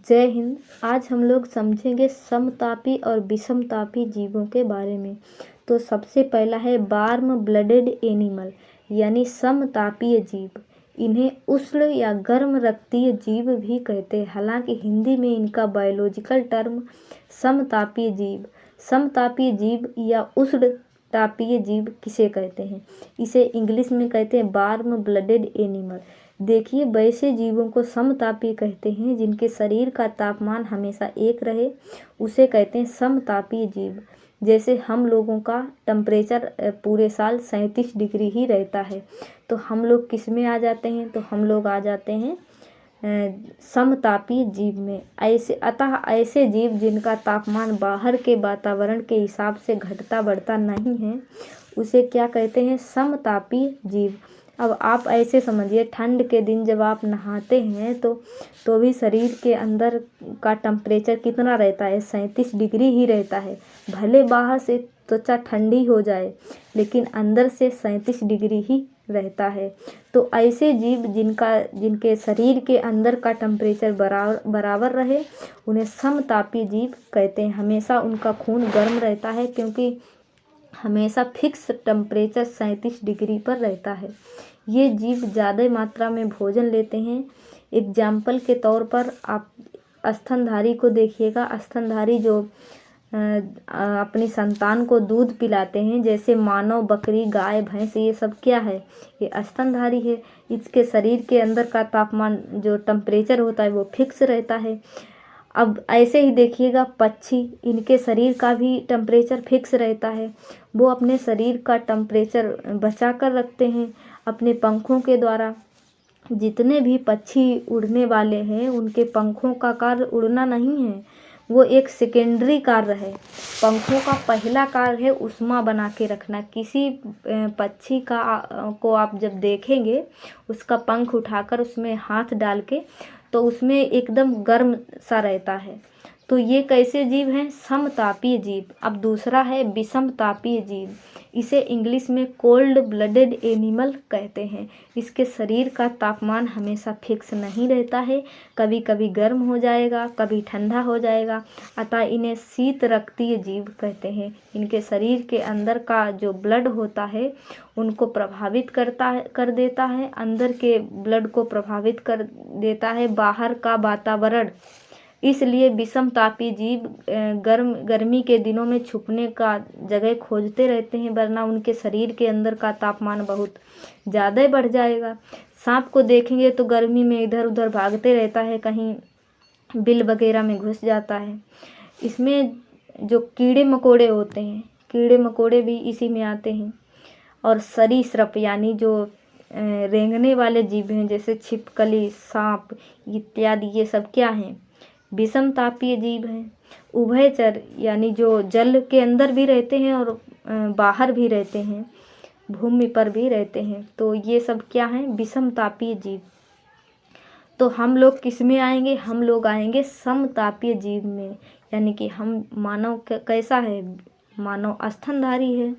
जय हिंद। आज हम लोग समझेंगे समतापी और विषमतापी जीवों के बारे में। तो सबसे पहला है वार्म ब्लडेड एनिमल यानी समतापीय जीव। इन्हें उष्ण या गर्म रक्तीय जीव भी कहते हैं। हालांकि हिंदी में इनका बायोलॉजिकल टर्म समतापीय जीव या उष्ण तापीय जीव किसे कहते हैं, इसे इंग्लिश में कहते हैं वार्म ब्लडेड एनिमल। देखिए, वैसे जीवों को समतापी कहते हैं जिनके शरीर का तापमान हमेशा एक रहे, उसे कहते हैं समतापीय जीव। जैसे हम लोगों का टेम्परेचर पूरे साल 37 डिग्री ही रहता है, तो हम लोग किस में आ जाते हैं, तो हम लोग आ जाते हैं समतापीय जीव में। ऐसे जीव जिनका तापमान बाहर के वातावरण के हिसाब से घटता बढ़ता नहीं है, उसे क्या कहते हैं, समतापीय जीव। अब आप ऐसे समझिए, ठंड के दिन जब आप नहाते हैं तो भी शरीर के अंदर का टेम्परेचर कितना रहता है, 37 डिग्री ही रहता है। भले बाहर से त्वचा ठंडी हो जाए लेकिन अंदर से 37 डिग्री ही रहता है। तो ऐसे जीव जिनके शरीर के अंदर का टेम्परेचर बराबर रहे, उन्हें समतापी जीव कहते हैं। हमेशा उनका खून गर्म रहता है क्योंकि हमेशा फिक्स टेम्परेचर 37 डिग्री पर रहता है। ये जीव ज़्यादा मात्रा में भोजन लेते हैं। एग्जाम्पल के तौर पर आप स्तनधारी को देखिएगा। स्तनधारी जो अपनी संतान को दूध पिलाते हैं, जैसे मानव, बकरी, गाय, भैंस, ये सब क्या है, ये स्तनधारी है। इसके शरीर के अंदर का तापमान जो टेम्परेचर होता है वो फिक्स रहता है। अब ऐसे ही देखिएगा पक्षी, इनके शरीर का भी टेम्परेचर फिक्स रहता है। वो अपने शरीर का टेम्परेचर बचा कर रखते हैं अपने पंखों के द्वारा। जितने भी पक्षी उड़ने वाले हैं, उनके पंखों का कार्य उड़ना नहीं है, वो एक सेकेंडरी कार्य है। पंखों का पहला कार्य है ऊष्मा बना के रखना। किसी पक्षी को आप जब देखेंगे, उसका पंख उठाकर उसमें हाथ डाल के, तो उसमें एकदम गर्म सा रहता है। तो ये कैसे जीव हैं, समतापीय जीव। अब दूसरा है विषमतापीय जीव। इसे इंग्लिश में कोल्ड ब्लडेड एनिमल कहते हैं। इसके शरीर का तापमान हमेशा फिक्स नहीं रहता है, कभी कभी गर्म हो जाएगा, कभी ठंडा हो जाएगा, अतः इन्हें शीत रक्तीय जीव कहते हैं। इनके शरीर के अंदर का जो ब्लड होता है उनको प्रभावित कर देता है, अंदर के ब्लड को प्रभावित कर देता है बाहर का वातावरण। इसलिए विषमतापी जीव गर्मी के दिनों में छुपने का जगह खोजते रहते हैं, वरना उनके शरीर के अंदर का तापमान बहुत ज़्यादा बढ़ जाएगा। सांप को देखेंगे तो गर्मी में इधर उधर भागते रहता है, कहीं बिल वगैरह में घुस जाता है। इसमें जो कीड़े मकोड़े होते हैं, कीड़े मकोड़े भी इसी में आते हैं। और सरीसृप यानी जो रेंगने वाले जीव हैं, जैसे छिपकली, सांप इत्यादि, ये सब क्या हैं, विषमतापीय जीव हैं। उभयचर यानी जो जल के अंदर भी रहते हैं और बाहर भी रहते हैं, भूमि पर भी रहते हैं, तो ये सब क्या हैं, विषमतापीय जीव। तो हम लोग किस में आएंगे, हम लोग आएंगे समतापीय जीव में। यानी कि हम मानव कैसा है, मानव स्तनधारी है।